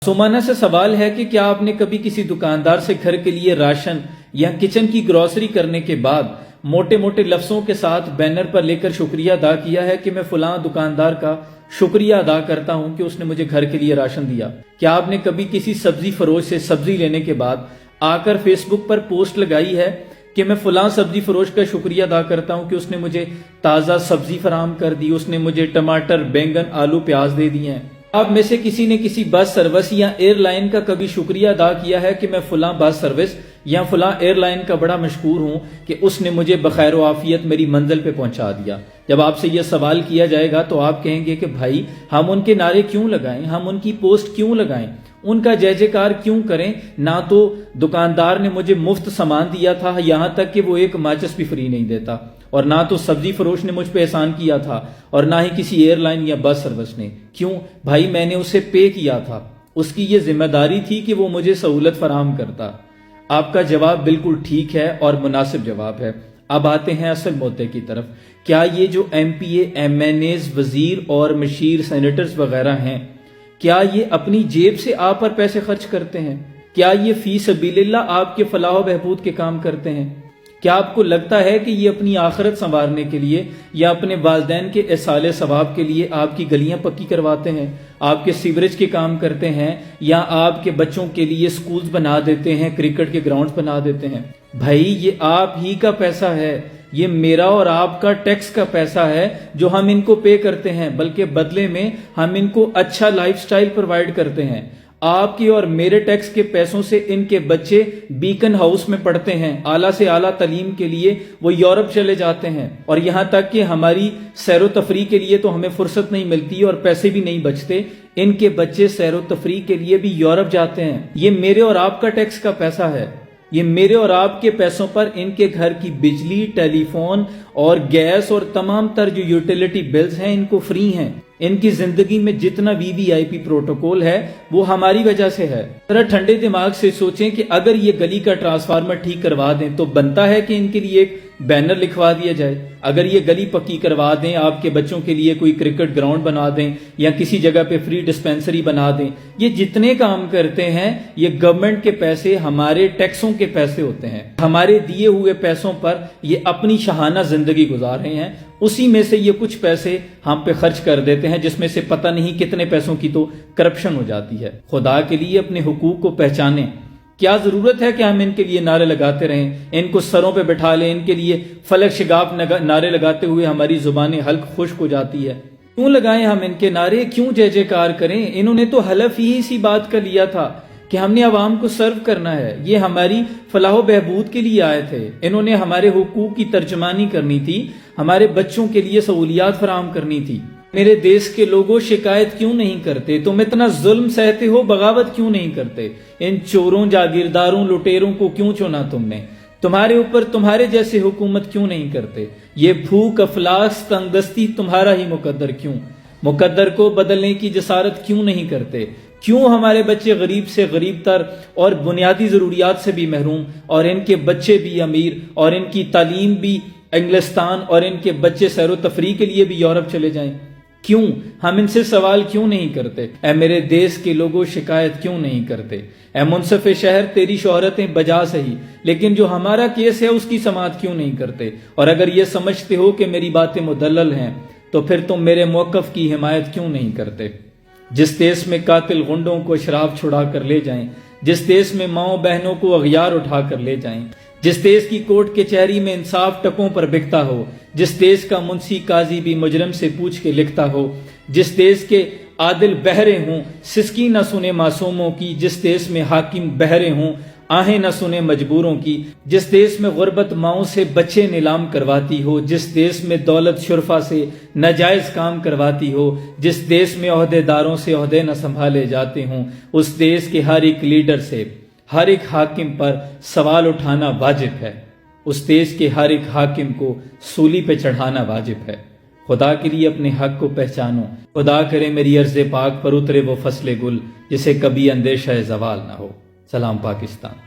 सुमाना से सवाल है कि क्या आपने कभी किसी दुकानदार से घर के लिए राशन या किचन की ग्रोसरी करने के बाद मोटे मोटे लफ्जों के साथ बैनर पर लेकर शुक्रिया अदा किया है कि मैं फलां दुकानदार का शुक्रिया अदा करता हूं कि उसने मुझे घर के लिए राशन दिया। क्या आपने कभी किसी सब्जी फरोश से सब्जी लेने के बाद आकर फेसबुक पर पोस्ट लगाई है कि मैं फलां सब्जी फरोश का शुक्रिया अदा करता हूं कि उसने मुझे ताज़ा सब्जी फराहम कर दी, उसने मुझे टमाटर, बैंगन, आलू, प्याज दे दिए हैं। आप में से किसी ने किसी बस सर्विस या एयरलाइन का कभी शुक्रिया अदा किया है कि मैं फलां बस सर्विस या फलां एयरलाइन का बड़ा मशकूर हूं कि उसने मुझे बखैर आफियत मेरी मंजिल पे पहुंचा दिया। जब आपसे यह सवाल किया जाएगा तो आप कहेंगे कि भाई हम उनके नारे क्यों लगाएं, हम उनकी पोस्ट क्यों लगाएं, उनका जय जयकार क्यों करें। ना तो दुकानदार ने मुझे मुफ्त सामान दिया था, यहां तक कि वो एक माचिस भी फ्री नहीं देता, और ना तो सब्जी फरोश ने मुझ पे एहसान किया था, और ना ही किसी एयरलाइन या बस सर्विस ने। क्यों भाई, मैंने उसे पे किया था, उसकी ये जिम्मेदारी थी कि वो मुझे सहूलत फराहम करता। आपका जवाब बिल्कुल ठीक है और मुनासिब जवाब है। अब आते हैं असल मुद्दे की तरफ। क्या ये जो MPA, MNAs, वजीर और मशीर, सेनेटर्स वगैरह हैं, क्या ये अपनी जेब से आप पर पैसे खर्च करते हैं? क्या ये फी सबीलिल्लाह आपके फलाह बहबूद के काम करते हैं? क्या आपको लगता है कि ये अपनी आखिरत संवारने के लिए या अपने वालिदैन के इसाले सवाब के लिए आपकी गलियां पक्की करवाते हैं, आपके सीवरेज के काम करते हैं, या आपके बच्चों के लिए स्कूल्स बना देते हैं, क्रिकेट के ग्राउंड्स बना देते हैं? भाई ये आप ही का पैसा है, ये मेरा और आपका टैक्स का पैसा है जो हम इनको पे करते हैं, बल्कि बदले में हम इनको अच्छा लाइफस्टाइल प्रोवाइड करते हैं। आपके और मेरे टैक्स के पैसों से इनके बच्चे बीकन हाउस में पढ़ते हैं, आला से आला तालीम के लिए वो यूरोप चले जाते हैं, और यहां तक कि हमारी सैरो तफरी के लिए तो हमें फुर्सत नहीं मिलती और पैसे भी नहीं बचते। इनके बच्चे सैरो तफरी के लिए भी यूरोप जाते हैं। ये मेरे और आपका टैक्स का पैसा है। ये मेरे और आपके पैसों पर इनके घर की बिजली, टेलीफोन और गैस और तमाम तर जो यूटिलिटी बिल्स हैं इनको फ्री हैं। इनकी जिंदगी में जितना VVIP प्रोटोकॉल है वो हमारी वजह से है। जरा ठंडे दिमाग से सोचें कि अगर ये गली का ट्रांसफार्मर ठीक करवा दें तो बनता है कि इनके लिए एक बैनर लिखवा दिया जाए। अगर ये गली पक्की करवा दें, आपके बच्चों के लिए कोई क्रिकेट ग्राउंड बना दें या किसी जगह पे फ्री डिस्पेंसरी बना दें, ये जितने काम करते हैं ये गवर्नमेंट के पैसे, हमारे टैक्सों के पैसे होते हैं। हमारे दिए हुए पैसों पर ये अपनी शहाना जिंदगी गुजार रहे हैं। उसी में से ये कुछ पैसे हम पे खर्च कर देते हैं, जिसमें से पता नहीं कितने पैसों की तो करप्शन हो जाती है। खुदा के लिए अपने हुकूक को पहचानें। क्या जरूरत है कि हम इनके लिए नारे लगाते रहें, इनको सरों पे बैठा लें, इनके लिए फलक शिगाफ नारे लगाते हुए हमारी जुबानें हल्क खुश्क हो जाती है। क्यों लगाएं हम इनके नारे, क्यों जय जयकार करें? इन्होंने तो हलफ ही इसी बात का लिया था कि हमने अवाम को सर्व करना है, ये हमारी फलाह बहबूद के लिए आए थे। इन्होंने हमारे हुकूक की तर्जमानी करनी थी, हमारे बच्चों के लिए सहूलियात फराहम करनी थी। मेरे देश के लोगों शिकायत क्यों नहीं करते? तुम इतना जुल्म सहते हो, बगावत क्यों नहीं करते? इन चोरों, जागीरदारों, लुटेरों को क्यों चुना तुमने? तुम्हारे ऊपर तुम्हारे जैसे हुकूमत क्यों नहीं करते? ये भूख, अफलास, तंगदस्ती तुम्हारा ही मुकद्दर क्यों? मुकद्दर को बदलने की जसारत क्यों नहीं करते? क्यों हमारे बच्चे गरीब से गरीब तर और बुनियादी जरूरियात से भी महरूम, और इनके बच्चे भी अमीर, और इनकी तालीम भी इंग्लिस्तान, और इनके बच्चे सैरो तफरी के लिए भी यूरोप चले जाएं? क्यों हम इनसे सवाल क्यों नहीं करते? ऐ मेरे देश के लोगों शिकायत क्यों नहीं करते? ऐ मुनसफ़े शहर तेरी शोहरतें बजा सही, लेकिन जो हमारा केस है उसकी समाअत क्यों नहीं करते? और अगर ये समझते हो कि मेरी बातें मुदल्लल हैं तो फिर तुम मेरे मौक़िफ़ की हिमायत क्यों नहीं करते? जिस देश में कातिल गुंडों को शराब छुड़ा कर ले जाएं, जिस देश में माओ बहनों को अगयार उठा कर ले जाएं, जिस देश की कोर्ट कचहरी में इंसाफ टकों पर बिकता हो, जिस देश का मुंशी काजी भी मुजरम से पूछ के लिखता हो, जिस देश के आदिल बहरे हों सिसकी न सुने मासूमों की, जिस देश में हाकिम बहरे हों आहें न सुने मजबूरों की, जिस देश में गुर्बत माओं से बच्चे नीलाम करवाती हो, जिस देश में दौलत शुरफा से नाजायज काम करवाती हो, जिस देश में ओहदेदारों से ओहदे न संभाले जाते हों, उस देश के हर एक लीडर से, हर एक हाकिम पर सवाल उठाना वाजिब है। उस देश के हर एक हाकिम को सूली पे चढ़ाना वाजिब है। खुदा के लिए अपने हक को पहचानो। खुदा करे मेरी अर्ज़ पाक पर उतरे वो फसले गुल जिसे कभी अंदेशा ज़वाल ना हो। सलाम पाकिस्तान।